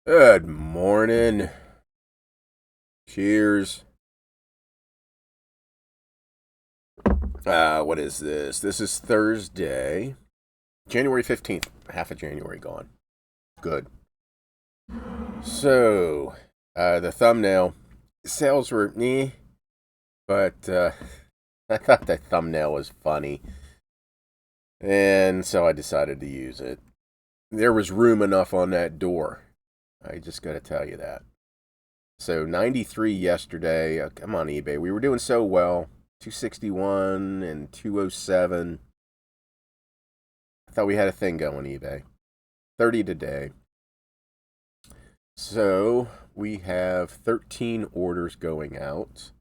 Good morning. Cheers. What is this? This is Thursday, January 15th. Half of January gone. Good. So, the thumbnail sales were but I thought the thumbnail was funny. And so I decided to use it. There was room enough on that door. I just got to tell you that. So 93 yesterday. I'm on eBay. We were doing so well. 261 and 207. I thought we had a thing going eBay. 30 today. So we have 13 orders going out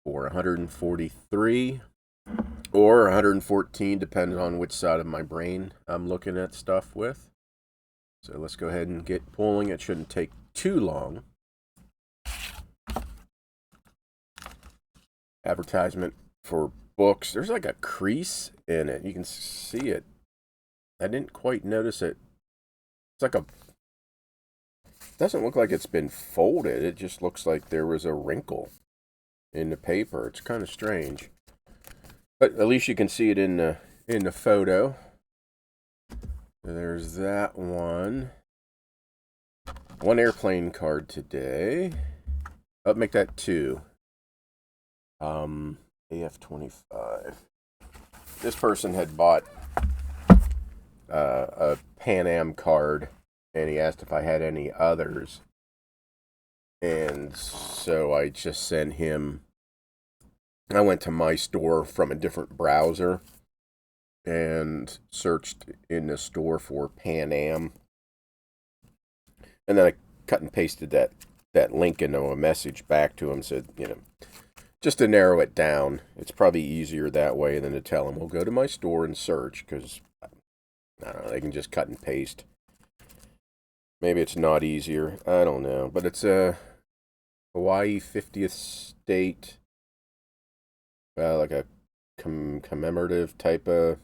for 143 or 114, depends on which side of my brain I'm looking at stuff with. So let's go ahead and get pulling. It shouldn't take too long. Advertisement for books. There's like a crease in it. You can see it. I didn't quite notice it. It's like doesn't look like it's been folded. It just looks like there was a wrinkle in the paper. It's kind of strange. But at least you can see it in the photo. So there's that one. One airplane card today. I'll make that two. AF25. This person had bought a Pan Am card, and he asked if I had any others. And so I just sent him. I went to my store from a different browser and searched in the store for Pan Am. And then I cut and pasted that link into a message back to him, said, just to narrow it down. It's probably easier that way than to tell them, well, go to my store and search, because, I don't know, they can just cut and paste. Maybe it's not easier. I don't know. But it's a Hawaii 50th state, like a commemorative type of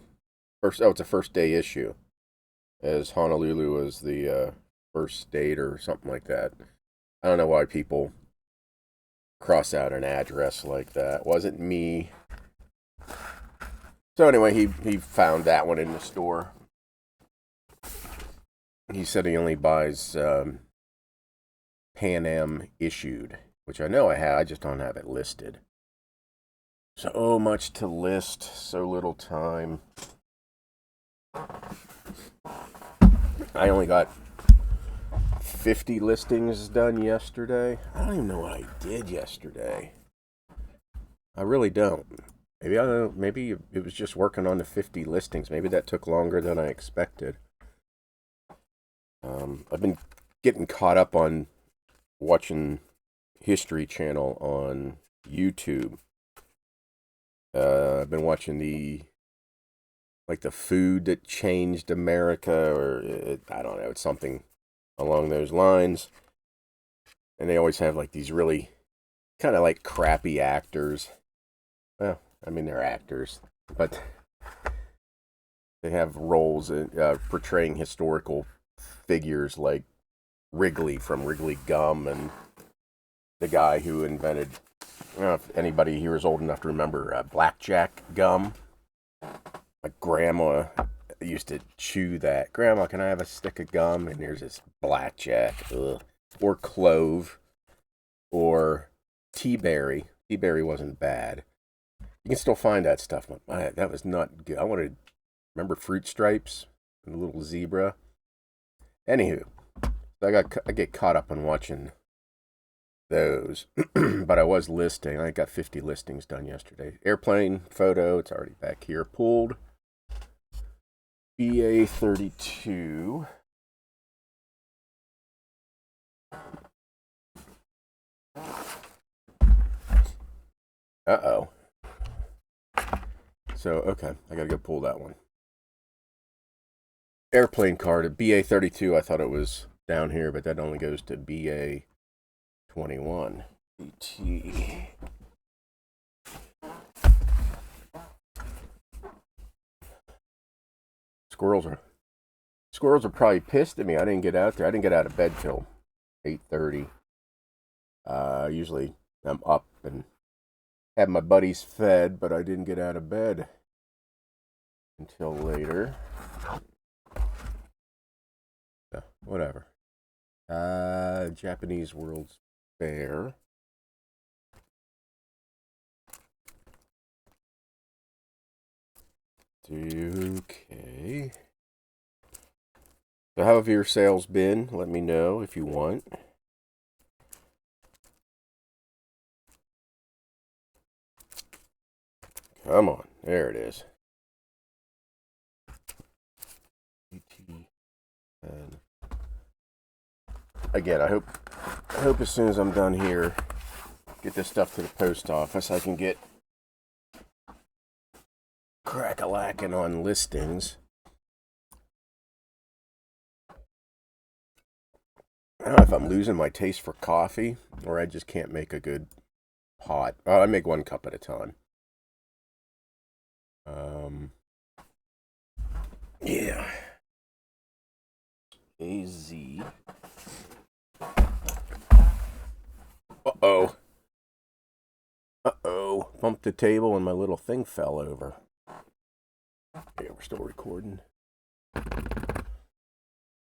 it's a first day issue, as Honolulu was the first state or something like that. I don't know why people cross out an address like that. Wasn't me. So anyway, he found that one in the store. He said he only buys Pan Am issued, which I know I have. I just don't have it listed. So much to list, so little time. I only got 50 listings done yesterday. I don't even know what I did yesterday. I really don't. Maybe it was just working on the 50 listings. Maybe that took longer than I expected. I've been getting caught up on watching History Channel on YouTube. I've been watching the food that changed America, or I don't know, it's something along those lines. And they always have like these really kind of like crappy actors. Well, I mean, they're actors, but they have roles in, portraying historical figures like Wrigley from Wrigley Gum, and the guy who invented, I don't know if anybody here is old enough to remember blackjack gum. My grandma used to chew that. Grandma, can I have a stick of gum? And there's this blackjack. Ugh. Or clove. Or tea berry. Tea berry wasn't bad. You can still find that stuff. That was not good. I wanted, remember Fruit Stripes? And the little zebra? Anywho, I get caught up on watching those. But I was listing. I got 50 listings done yesterday. Airplane photo, it's already back here. Pulled. BA32. Uh-oh. So, okay, I gotta go pull that one. Airplane card at BA32, I thought it was down here, but that only goes to BA21. BT. Squirrels are probably pissed at me. I didn't get out there. I didn't get out of bed till 8:30. Usually I'm up and have my buddies fed, but I didn't get out of bed until later. So, whatever. Japanese World's Fair. Okay. So how have your sales been? Let me know if you want. Come on. There it is. And again, I hope as soon as I'm done here, get this stuff to the post office, I can get crack-a-lacking on listings. I don't know if I'm losing my taste for coffee or I just can't make a good pot. Oh, I make one cup at a time. Yeah. AZ. Uh-oh. Uh-oh. Bumped the table and my little thing fell over. Yeah, we're still recording.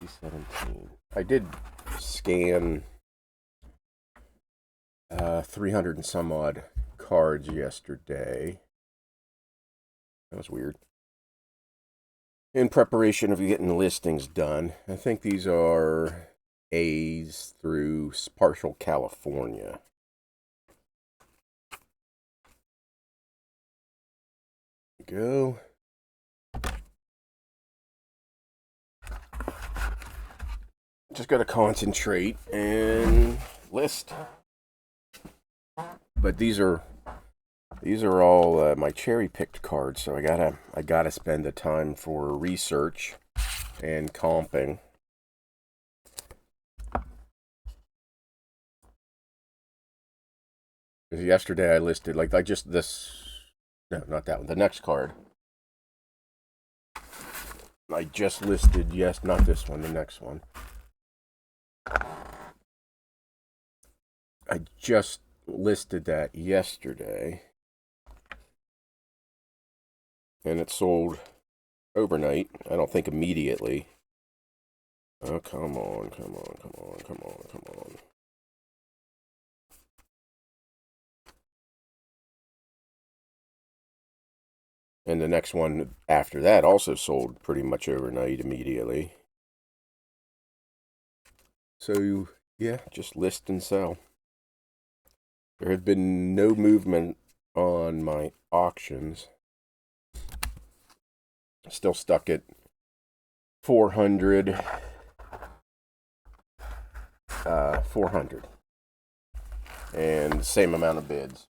17. I did scan 300 and some odd cards yesterday. That was weird. In preparation of getting listings done. I think these are A's through partial California. Go. Just got to concentrate and list. But these are all my cherry picked cards, so I gotta spend the time for research and comping. Because yesterday I listed no, not that one, the next card. I just listed, yes, not this one, the next one. I just listed that yesterday. And it sold overnight. I don't think immediately. Oh, come on. And the next one after that also sold pretty much overnight immediately. So, yeah, just list and sell. There had been no movement on my auctions. Still stuck at 400. 400. And same amount of bids.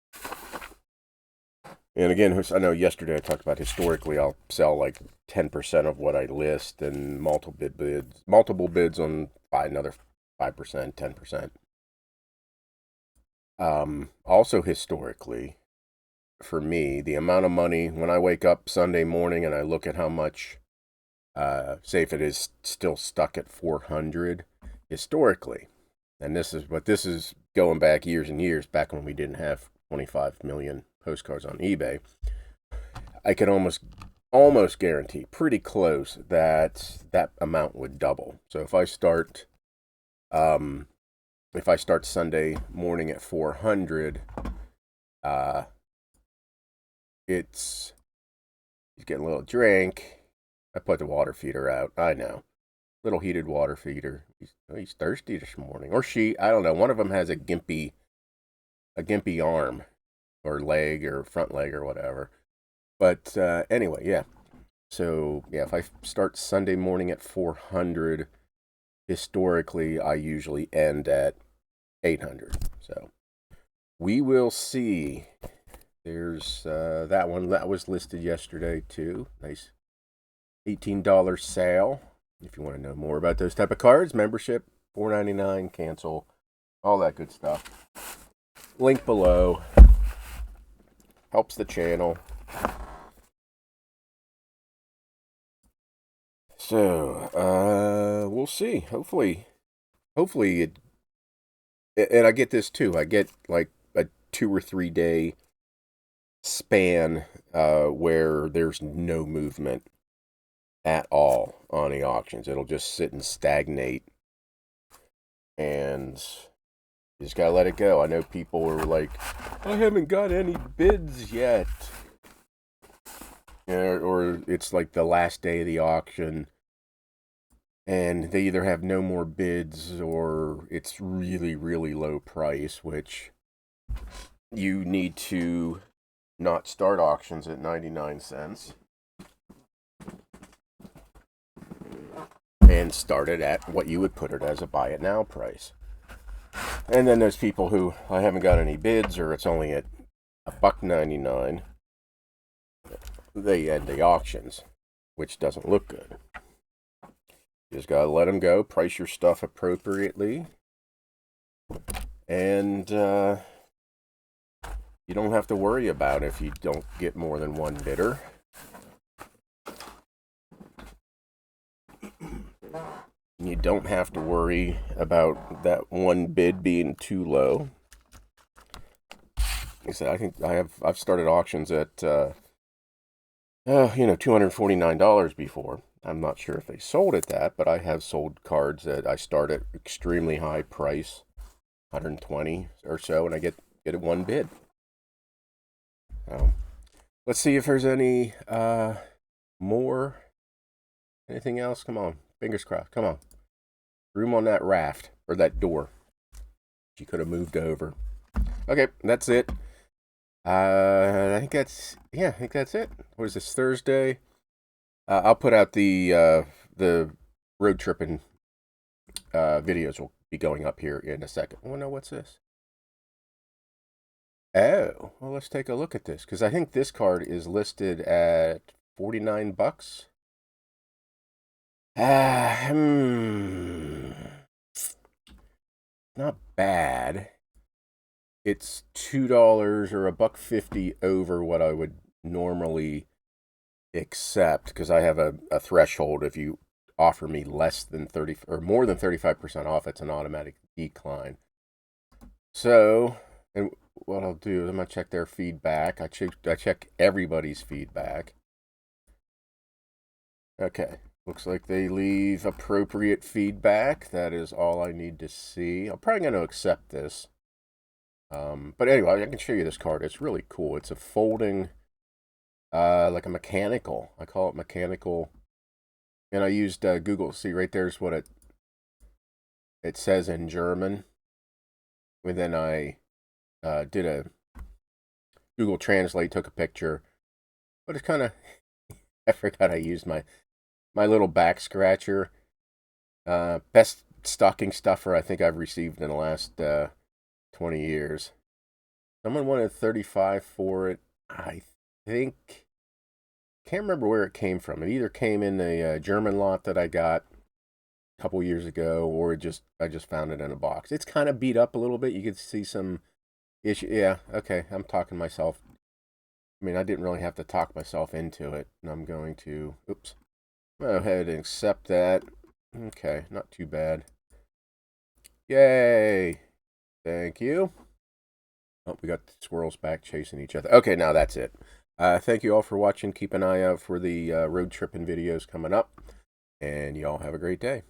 And again, I know yesterday I talked about historically I'll sell like 10% of what I list and multiple bids on another 5%, 10%. Also historically, for me, the amount of money when I wake up Sunday morning and I look at how much, say if it is still stuck at 400 historically, and this is going back years and years, back when we didn't have 25 million postcards on eBay, I could almost guarantee, pretty close, that amount would double. So if I start Sunday morning at 400, he's getting a little drink. I put the water feeder out. I know, little heated water feeder. He's thirsty this morning, or she. I don't know. One of them has a gimpy arm, or leg, or front leg, or whatever. But anyway, yeah. So yeah, if I start Sunday morning at 400, historically I usually end at 800. So we will see. There's that one that was listed yesterday too. Nice $18 sale. If you want to know more about those type of cards, membership $4.99, cancel, all that good stuff. Link below. Helps the channel. So we'll see. Hopefully And I get this too. I get like a 2 or 3 day span where there's no movement at all on the auctions. It'll just sit and stagnate, and you just gotta let it go. I know people are like, I haven't got any bids yet. Or it's like the last day of the auction, and they either have no more bids or it's really, really low price, which you need to not start auctions at 99 cents and start it at what you would put it as a buy it now price. And then there's people who, I haven't got any bids, or it's only at $1.99. They end the auctions, which doesn't look good. You just gotta let them go, price your stuff appropriately, and you don't have to worry about if you don't get more than one bidder. You don't have to worry about that one bid being too low. Like I said, I think I've started auctions at $249 before. I'm not sure if they sold at that, but I have sold cards that I start at extremely high price, 120 or so, and I get it one bid. Let's see if there's any more. Anything else? Come on, fingers crossed. Come on, room on that raft or that door. She could have moved over. Okay, that's it. I think that's it. What is this, Thursday? I'll put out the road tripping videos will be going up here in a second. Oh no, what's this? Oh, well, let's take a look at this, because I think this card is listed at $49. Not bad. It's $2 or $1.50 over what I would normally accept, because I have a threshold. If you offer me less than 30 or more than 35% off, it's an automatic decline. So, and what I'll do is I'm gonna check their feedback. I check everybody's feedback. Okay, looks like they leave appropriate feedback. That is all I need to see. I'm probably gonna accept this. But anyway, I can show you this card. It's really cool. It's a folding, like a mechanical. I call it mechanical. And I used Google. See, right there's what it says in German. And then I did a Google Translate, took a picture. But it's kind of, I forgot I used my little back scratcher. Best stocking stuffer I think I've received in the last 20 years. Someone wanted 35 for it. I think, can't remember where it came from. It either came in a German lot that I got a couple years ago, or I just found it in a box. It's kind of beat up a little bit. You can see some issue. Yeah, okay, I'm talking myself. I mean, I didn't really have to talk myself into it. And I'm going to, go ahead and accept that. Okay, not too bad. Yay! Thank you. Oh, we got the squirrels back chasing each other. Okay, now that's it. Thank you all for watching. Keep an eye out for the road tripping videos coming up. And y'all have a great day.